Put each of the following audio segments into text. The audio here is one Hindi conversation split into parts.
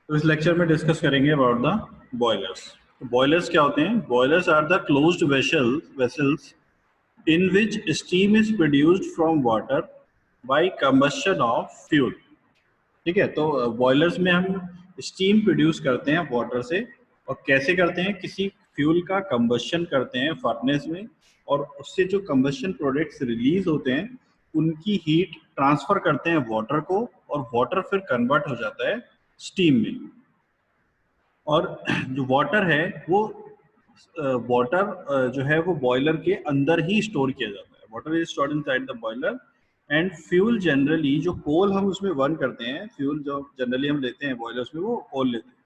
तो इस लेक्चर में डिस्कस करेंगे अबाउट द बॉयलर्स। बॉयलर्स क्या होते हैं? Boilers are the closed vessels in which steam is produced from water by combustion of fuel। ठीक है, तो बॉयलर्स में हम स्टीम प्रोड्यूस करते हैं वाटर से। और कैसे करते हैं? किसी फ्यूल का कंबशन करते हैं फर्नेस में, और उससे जो कंबशन प्रोडक्ट्स रिलीज होते हैं उनकी हीट ट्रांसफर करते हैं वाटर को, और वाटर फिर कन्वर्ट हो जाता है स्टीम में। और जो वाटर है वो वाटर जो है वो बॉयलर के अंदर ही स्टोर किया जाता है। Water is stored inside the boiler. And fuel generally, जो कोल हम उसमें बर्न करते हैं, फ्यूल जो जनरली हम लेते हैं बॉयलर्स में वो कोल लेते हैं।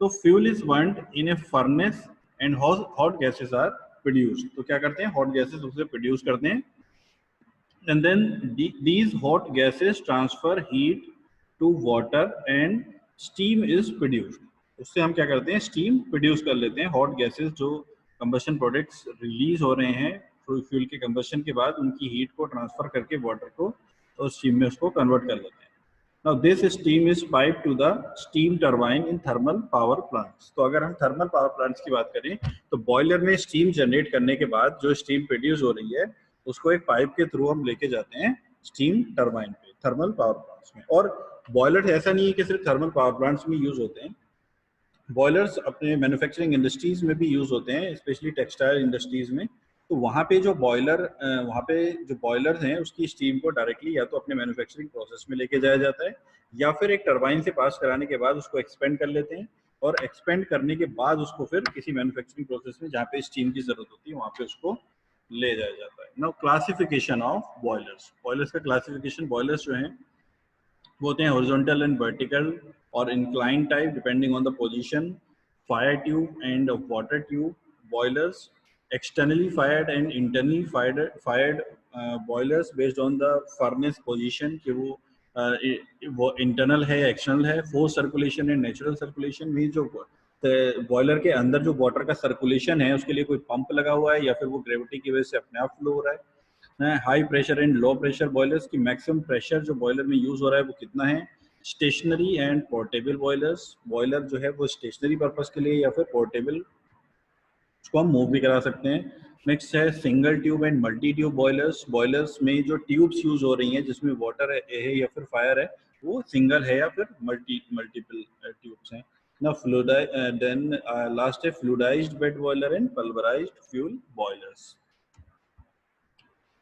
तो fuel is burned in a furnace and hot gases are produced. तो क्या करते हैं? हॉट गैसेस उससे प्रोड्यूस करते हैं, and then these hot gases transfer heat to water and steam is produced। उससे हम क्या करते हैं? स्टीम प्रोड्यूस कर लेते हैं। हॉट गैसेस जो कंबशन प्रोडक्ट्स रिलीज हो रहे हैं फ्यूल के कंबशन के बाद, उनकी हीट को ट्रांसफर करके वाटर को और स्टीम में उसको कन्वर्ट कर लेते हैं। Now this steam is pipe to the steam turbine in thermal power plants. तो अगर हम थर्मल पावर प्लांट्स की बात करें तो बॉयलर में स्टीम जनरेट करने के बाद जो स्टीम प्रोड्यूस हो रही है उसको एक पाइप के थ्रू हम लेके जाते हैं स्टीम टरबाइन पे, थर्मल पावर प्लांट्स में। और बॉयलर ऐसा नहीं है कि सिर्फ थर्मल पावर प्लांट्स में यूज होते हैं, बॉयलर्स अपने मैन्युफैक्चरिंग इंडस्ट्रीज में भी यूज होते हैं, स्पेशली टेक्सटाइल इंडस्ट्रीज में। तो वहाँ पे जो बॉयलर्स हैं उसकी स्टीम को डायरेक्टली या तो अपने मैन्युफैक्चरिंग प्रोसेस में लेके जाया जाता है, या फिर एक टरबाइन से पास कराने के बाद उसको एक्सपेंड कर लेते हैं, और एक्सपेंड करने के बाद उसको फिर किसी मैन्युफैक्चरिंग प्रोसेस में जहाँ पे स्टीम की जरूरत होती है वहाँ पे उसको ले जाया जाता है। Now classification of boilers. Boilers का क्लासिफिकेशन, बॉयलर्स जो हैं वो होते हैं हॉरिजॉन्टल एंड वर्टिकल और incline type depending on the position, fire tube and water tube boilers, externally fired and internally fired boilers based on the furnace position कि वो इंटरनल है या एक्सटर्नल है। Force circulation and natural circulation में जो बॉयलर के अंदर जो वाटर का सर्कुलेशन है उसके लिए कोई पंप लगा हुआ है या फिर वो ग्रेविटी की वजह से अपने आप फ्लो हो रहा है। High pressure and low pressure boilers की मैक्सिमम प्रेशर जो बॉयलर में यूज हो रहा है वो कितना है। Stationary and portable boilers, boiler जो है वो स्टेशनरी पर्पस के लिए या फिर पोर्टेबल, उसको हम मूव भी करा सकते हैं। नेक्स्ट है single tube and multi tube boilers. Boilers में जो ट्यूब्स यूज हो रही हैं जिसमें वाटर है या फिर फायर है वो सिंगल है या फिर मल्टीपल ट्यूब्स हैं ना। देन लास्ट है fluidised bed boiler and pulverised fuel boilers.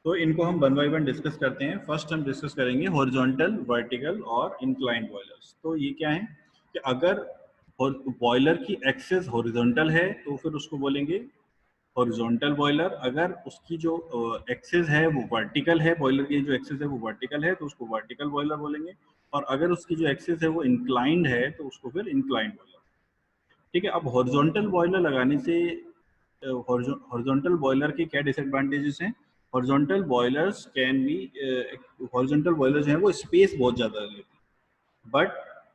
तो इनको हम वन बाय वन डिस्कस करते हैं। फर्स्ट हम डिस्कस करेंगे हॉरिजॉन्टल, वर्टिकल और इंक्लाइंड बॉयलर्स। तो ये क्या है कि अगर बॉयलर की एक्सेस हॉरिजॉन्टल है तो फिर उसको बोलेंगे हॉरिजॉन्टल बॉयलर। अगर उसकी जो एक्सेस है वो वर्टिकल है, बॉयलर की जो एक्सेस है वो वर्टिकल है तो उसको वर्टिकल बॉयलर बोलेंगे। और अगर उसकी जो एक्सेस है वो इंक्लाइंड है तो उसको फिर इंक्लाइंड बॉयलर। ठीक है, अब हॉरिजॉन्टल बॉयलर लगाने से हॉरिजॉन्टल बॉयलर के क्या डिसएडवांटेजेस हैं? Horizontal boilers can be, horizontal boilers हैं वो स्पेस बहुत ज़्यादा लेते हैं, but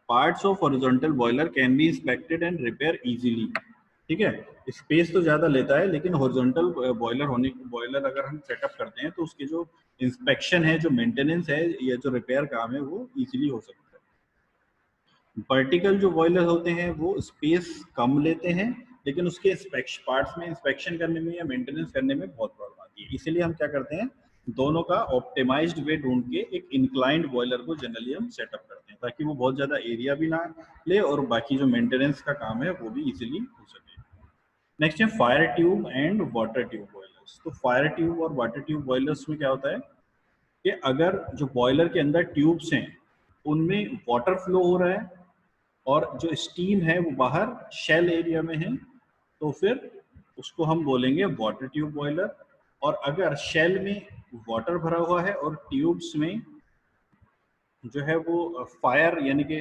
parts of horizontal boiler can be inspected and repair easily. ठीक है, स्पेस तो ज़्यादा लेता है लेकिन हॉरिजॉन्टल बॉयलर अगर हम सेटअप करते हैं तो उसके जो इंस्पेक्शन है, जो मेंटेनेंस है या जो रिपेयर काम है वो इजीली हो सकता है। वर्टिकल जो बॉयलर होते हैं वो स्पेस कम लेते हैं लेकिन उसके पार्ट्स में इंस्पेक्शन करने में या मेंटेनेंस करने में बहुत प्रॉब्लम आती है। इसीलिए हम क्या करते हैं, दोनों का ऑप्टिमाइज्ड वे ढूंढ के एक इंक्लाइंड बॉयलर को जनरली हम सेटअप करते हैं ताकि वो बहुत ज़्यादा एरिया भी ना ले और बाकी जो मेंटेनेंस का काम है वो भी इजीली हो सके। नेक्स्ट है fire tube and water tube boilers. तो फायर ट्यूब और वाटर ट्यूब बॉयलर्स में क्या होता है कि अगर जो बॉयलर के अंदर ट्यूब्स हैं उनमें वाटर फ्लो हो रहा है और जो स्टीम है वो बाहर शेल एरिया में है तो फिर उसको हम बोलेंगे वाटर ट्यूब बॉयलर। और अगर शेल में वाटर भरा हुआ है और ट्यूब्स में जो है वो फायर यानी कि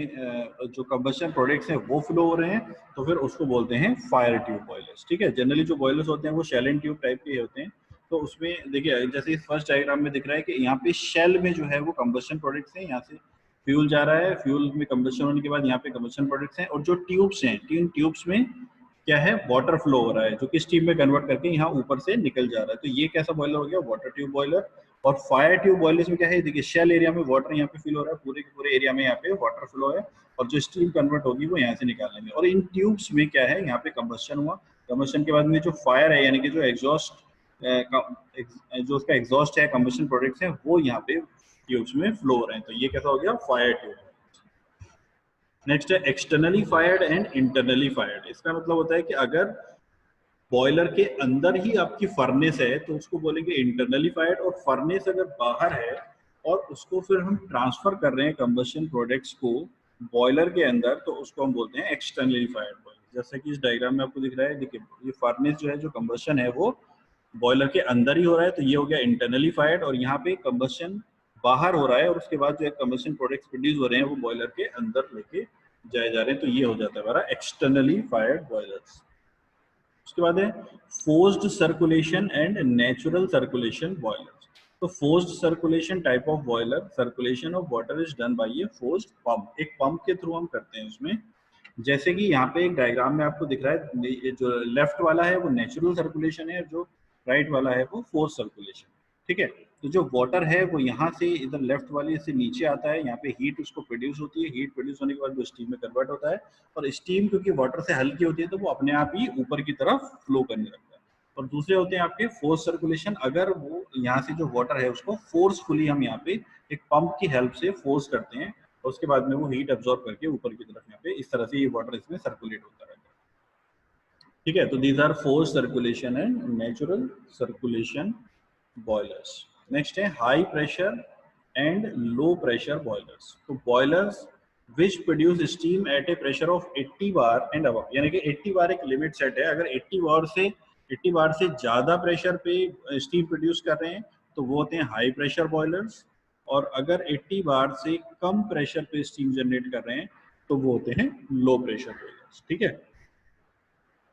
जो कंबशन प्रोडक्ट्स हैं वो फ्लो हो रहे हैं तो फिर उसको बोलते हैं फायर ट्यूब बॉयलर्स। ठीक है, जनरली जो बॉयलर्स होते हैं वो शेल एंड ट्यूब टाइप के होते हैं। तो उसमें देखिए जैसे इस फर्स्ट डायग्राम में दिख रहा है कि यहाँ पे शेल में जो है वो कंबशन प्रोडक्ट्स हैं, यहाँ से फ्यूल जा रहा है, फ्यूल में कंबशन होने के बाद यहाँ पे कंबशन प्रोडक्ट्स हैं, और जो ट्यूब्स हैं तीन ट्यूब्स में क्या है, वाटर फ्लो हो रहा है जो कि स्टीम में कन्वर्ट करके यहाँ ऊपर से निकल जा रहा है। तो ये कैसा बॉयलर हो गया, वाटर ट्यूब बॉयलर। और फायर ट्यूब बॉयलर में क्या है, देखिए शेल एरिया में वाटर यहाँ पे फिल हो रहा है, पूरे के पूरे एरिया में यहाँ पे वाटर फ्लो है, और जो स्टीम कन्वर्ट होगी वो यहाँ से निकालेंगे। और इन ट्यूब्स में क्या है, यहाँ पे कंबस्शन हुआ, कंबस्शन के बाद में जो फायर है यानी कि जो एग्जॉस्ट जो उसका एग्जॉस्ट है, कंबस्शन प्रोडक्ट्स हैं, वो यहाँ पे ट्यूब्स में फ्लो हो रहे हैं। तो ये कैसा हो गया, फायर ट्यूब। नेक्स्ट है externally fired and internally fired. इसका मतलब होता है कि अगर बॉयलर के अंदर ही आपकी फर्नेस है तो उसको बोलेंगे इंटरनली फायर्ड, और फर्नेस अगर बाहर है और उसको फिर हम ट्रांसफर कर रहे हैं कंबशन प्रोडक्ट्स को बॉयलर के अंदर, तो उसको हम बोलते हैं एक्सटर्नली फायर्ड बॉयलर। जैसे कि इस डायग्राम में आपको दिख रहा है, देखिए ये फर्नेस जो है, जो कंबशन है वो बॉयलर के अंदर ही हो रहा है, तो ये हो गया इंटरनली फायर्ड। और यहाँ पे कंबशन बाहर हो रहा है और उसके बाद जो है कंबशन प्रोडक्ट्स प्रोड्यूस हो रहे हैं वो बॉयलर के अंदर लेके जाए जा रहे हैं, तो ये हो जाता है हमारा एक्सटर्नली फायर्ड बॉयलर्स। उसके बाद है forced circulation and natural circulation boilers. तो forced circulation type of boiler, circulation of water is done by a forced pump, एक पंप के थ्रू हम करते हैं उसमें। जैसे कि यहाँ पे एक डायग्राम में आपको दिख रहा है, ये जो लेफ्ट वाला है वो नेचुरल सर्कुलेशन है, जो राइट वाला है वो फोर्स सर्कुलेशन। ठीक है, तो जो वाटर है वो यहाँ से इधर लेफ्ट वाले से नीचे आता है, यहाँ पे हीट उसको प्रोड्यूस होती है, हीट प्रोड्यूस होने के बाद वो स्टीम में कन्वर्ट होता है, और स्टीम क्योंकि वाटर से हल्की होती है तो वो अपने आप ही ऊपर की तरफ फ्लो करने लगता है। और दूसरे होते हैं आपके फोर्स सर्कुलेशन, अगर वो यहाँ से जो वाटर है उसको फोर्सफुली हम यहाँ पे एक पंप की हेल्प से फोर्स करते हैं, और उसके बाद में वो हीट अब्सॉर्ब करके ऊपर की तरफ यहाँ पे इस तरह से ये वाटर इसमें सर्कुलेट होता रहता है। ठीक है, तो these are force circulation and natural circulation boilers. Next है high pressure and low pressure boilers. तो boilers which produce steam at a pressure of 80 bar and above, यानी कि 80 बार एक लिमिट सेट है, अगर 80 बार से ज्यादा प्रेशर पे स्टीम प्रोड्यूस कर रहे हैं तो वो होते हैं हाई प्रेशर बॉयलर्स, और अगर 80 बार से कम प्रेशर पे स्टीम जनरेट कर रहे हैं तो वो होते हैं लो प्रेशर बॉयलर्स। ठीक है,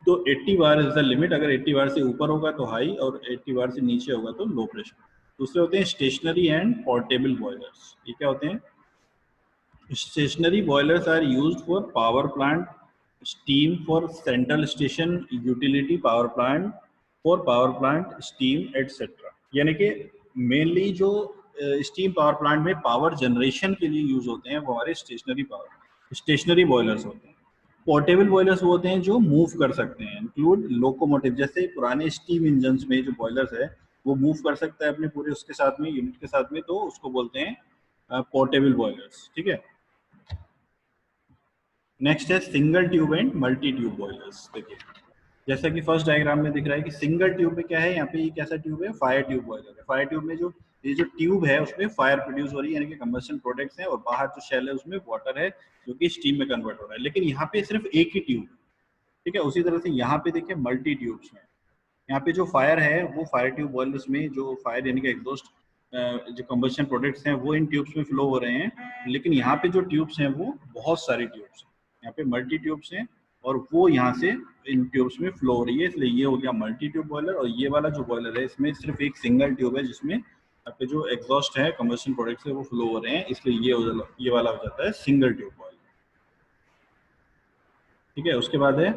तो 80 बार इज द लिमिट, अगर 80 बार से ऊपर होगा तो हाई और 80 बार से नीचे होगा तो लो प्रेशर। दूसरे होते हैं स्टेशनरी एंड पोर्टेबल बॉयलर्स। ये क्या होते हैं, stationary boilers are used for power plant, steam for central station, utility power plant for power plant steam etcetera. यानी कि मेनली जो स्टीम पावर प्लांट में पावर जनरेशन के लिए यूज होते हैं वो हमारे स्टेशनरी बॉयलर्स होते हैं। पोर्टेबल बॉयलर्स वो होते हैं जो मूव कर सकते हैं, इंक्लूड लोकोमोटिव, जैसे पुराने स्टीम इंजन में जो बॉयलर्स है वो मूव कर सकता है अपने पूरे उसके साथ में, यूनिट के साथ में, तो उसको बोलते हैं पोर्टेबल बॉयलर्स। ठीक है, नेक्स्ट है single tube and multi tube boilers. देखिए जैसा कि फर्स्ट डायग्राम में दिख रहा है कि सिंगल ट्यूब में क्या है, यहाँ पे ये कैसा ट्यूब है, फायर ट्यूब बॉयलर है। फायर ट्यूब में जो ये जो ट्यूब है उसमें फायर प्रोड्यूस हो रही है, यानी कि कंबशन प्रोडक्ट्स हैं, और बाहर जो शेल है उसमें वाटर है जो कि स्टीम में कन्वर्ट हो रहा है। लेकिन यहाँ पे सिर्फ एक ही ट्यूब, ठीक है। उसी तरह से यहाँ पे देखिए मल्टी ट्यूब्स में, यहाँ पे जो फायर है वो फायर ट्यूब बॉयलर्स में जो फायर यानी कि एग्जॉस्ट जो कंबशन प्रोडक्ट्स हैं वो इन ट्यूब्स में फ्लो हो रहे हैं, लेकिन यहाँ पे जो ट्यूब्स हैं वो बहुत सारी ट्यूब्स हैं, यहाँ पे मल्टी ट्यूब्स हैं, और वो यहाँ से इन ट्यूब्स में फ्लो हो रही है, इसलिए ये हो गया मल्टी ट्यूब बॉयलर। और ये वाला जो बॉयलर है इसमें सिर्फ एक सिंगल ट्यूब है जिसमें यहाँ पे जो एग्जॉस्ट है कंबशन प्रोडक्ट्स है वो फ्लो हो रहे हैं, इसलिए ये वाला हो जाता है सिंगल ट्यूब बॉयलर। ठीक है, उसके बाद है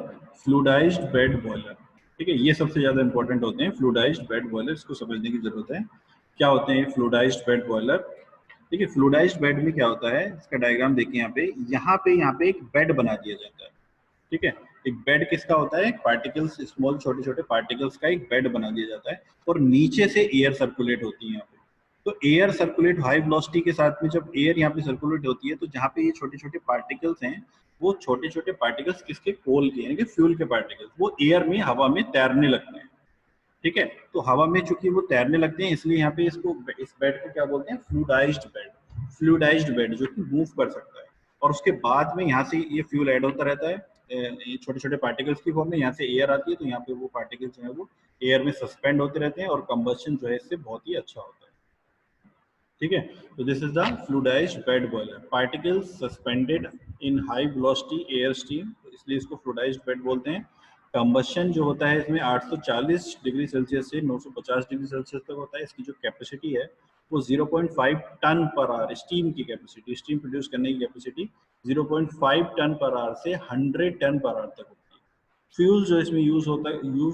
फ्लूइडाइज्ड बेड बॉयलर। ठीक है, ये सबसे ज्यादा इंपॉर्टेंट होते हैं फ्लूइडाइज्ड बेड बॉयलर, इसको समझने की जरूरत है। क्या होते हैं फ्लूइडाइज्ड बेड बॉयलर? देखिए फ्लूइडाइज्ड बेड में क्या होता है, इसका डायग्राम देखिए, यहाँ पे एक बेड बना दिया जाता है। ठीक है, एक बेड किसका होता है, पार्टिकल्स, स्मॉल छोटे छोटे पार्टिकल्स का एक बेड बना दिया जाता है, और नीचे से एयर सर्कुलेट होती है यहाँ पे। तो एयर सर्कुलेट हाई वेलोसिटी के साथ में जब एयर यहाँ पे सर्कुलेट होती है तो जहाँ पे ये छोटे छोटे पार्टिकल्स हैं वो छोटे छोटे पार्टिकल्स किसके, कोल के, यानी कि फ्यूल के पार्टिकल्स, वो एयर में हवा में तैरने लगते हैं। ठीक है, तो हवा में चूंकि वो तैरने लगते हैं इसलिए यहाँ पे इसको, इस बेड को क्या बोलते हैं, फ्लूइडाइज्ड बेड। फ्लूइडाइज्ड बेड जो कि मूव कर सकता है, और उसके बाद में यहाँ से ये फ्यूल ऐड होता रहता है, ये छोटे छोटे पार्टिकल्स की फॉर्म में, यहाँ से एयर आती है तो यहाँ पे वो पार्टिकल्स जो है वो एयर में सस्पेंड होते रहते हैं, और कंबशन जो है इससे बहुत ही अच्छा होता है। ठीक है, तो this is the fluidised bed boiler, particles suspended in high velocity air steam, इसलिए इसको फ्लूइडाइज्ड बेड बोलते हैं। कंबशन जो होता है इसमें 840 डिग्री सेल्सियस से 950 डिग्री सेल्सियस तक होता है। इसकी जो कैपेसिटी है वो 0.5 टन पर आवर, स्टीम की कैपेसिटी, स्टीम प्रोड्यूस करने की कैपेसिटी 0.5 टन पर आवर से 100 टन पर आवर तक होती है। फ्यूल जो इसमें यूज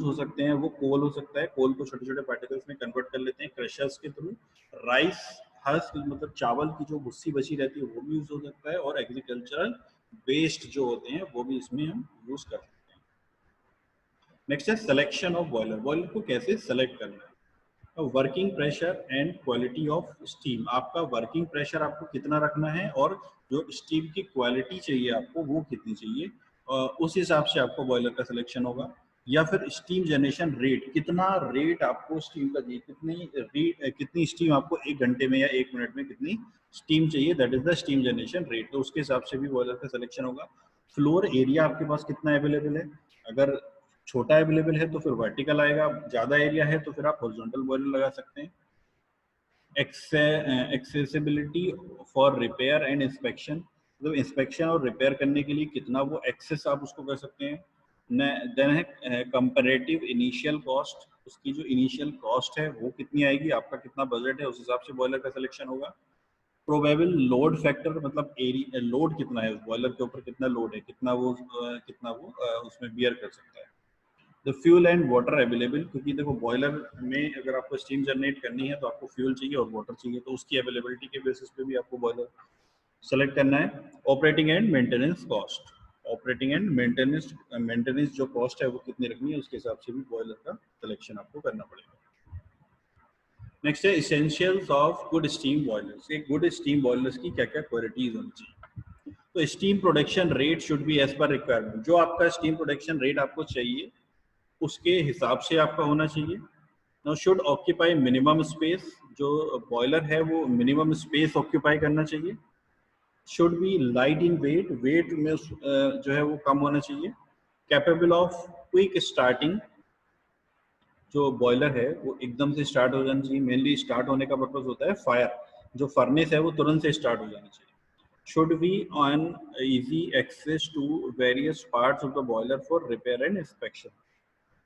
हो सकते हैं वो कोल हो सकता है, कोल को छोटे छोटे पार्टिकल्स में कन्वर्ट कर लेते हैं क्रशर्स के थ्रू। राइस हस्क मतलब चावल की जो भुस्सी बची रहती है वो भी यूज हो सकता है, और एग्रीकल्चरल वेस्ट जो होते हैं वो भी इसमें हम यूज कर सकते हैं। नेक्स्ट है सिलेक्शन ऑफ बॉयलर। बॉयलर को कैसे सेलेक्ट करना है। Working pressure and quality of steam. आपका वर्किंग प्रेशर आपको कितना रखना है और जो स्टीम की क्वालिटी चाहिए आपको वो कितनी चाहिए, उस हिसाब से आपको बॉयलर का सिलेक्शन होगा। या फिर स्टीम जनरेशन रेट, कितना रेट आपको स्टीम का चाहिए, कितनी स्टीम आपको 1 घंटे में या 1 मिनट में कितनी स्टीम चाहिए, that is the steam generation rate. तो उसके हिसाब से भी बॉयलर का सिलेक्शन होगा। फ्लोर एरिया आपके पास कितना अवेलेबल है, अगर छोटा अवेलेबल है तो फिर वर्टिकल आएगा, ज्यादा एरिया है तो फिर आप हॉरिजॉन्टल बॉयलर लगा सकते हैं। Accessibility for repair and inspection, मतलब इंस्पेक्शन और रिपेयर करने के लिए कितना वो एक्सेस आप उसको कर सकते हैं। देन है कंपैरेटिव इनिशियल कॉस्ट, उसकी जो इनिशियल कॉस्ट है वो कितनी आएगी, आपका कितना बजट है, उस हिसाब से बॉयलर का सिलेक्शन होगा। प्रोबेबल लोड फैक्टर, मतलब एरिया लोड कितना है उस बॉयलर के ऊपर, कितना लोड है, कितना वो उसमें बियर कर सकता है। The fuel and water available, क्योंकि देखो बॉयलर में अगर आपको स्टीम जनरेट करनी है तो आपको फ्यूल चाहिए और वाटर चाहिए, तो उसकी अवेलेबिलिटी के बेसिस पे भी आपको बॉयलर सेलेक्ट करना है। Operating and maintenance cost, operating and maintenance जो कॉस्ट है वो कितनी रखनी है, उसके हिसाब से भी बॉयलर का सिलेक्शन आपको करना पड़ेगा। नेक्स्ट है essentials of good steam boilers. एक गुड स्टीम बॉयलर्स की क्या क्या क्वालिटीज होनी चाहिए। तो steam production rate should be as per requirement, जो आपका स्टीम प्रोडक्शन रेट आपको चाहिए उसके हिसाब से आपका होना चाहिए। Now should occupy minimum space, जो बॉयलर है वो मिनिमम स्पेस ऑक्यूपाई करना चाहिए। Should be light in weight, weight में जो है वो कम होना चाहिए। कैपेबल ऑफ क्विक स्टार्टिंग, जो बॉयलर है वो एकदम से स्टार्ट हो जाना चाहिए। मेनली स्टार्ट होने का पर्पज होता है फायर, जो फर्नेस है वो तुरंत से स्टार्ट हो जाना चाहिए। Should be on easy access to various parts of the boiler for repair and inspection,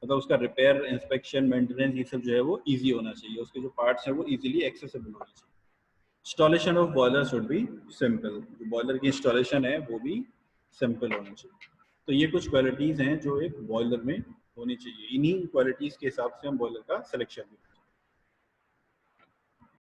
मतलब उसका रिपेयर इंस्पेक्शन मेंटेनेंस ये सब जो है वो इजी होना चाहिए, उसके जो पार्ट्स हैं वो इजीली एक्सेसिबल होने चाहिए। Installation of boiler should be simple, जो बॉयलर की इंस्टॉलेशन है वो भी सिंपल होना चाहिए। तो ये कुछ क्वालिटीज़ हैं जो एक बॉयलर में होनी चाहिए, इन्हीं क्वालिटीज़ के हिसाब से हम बॉयलर का सिलेक्शन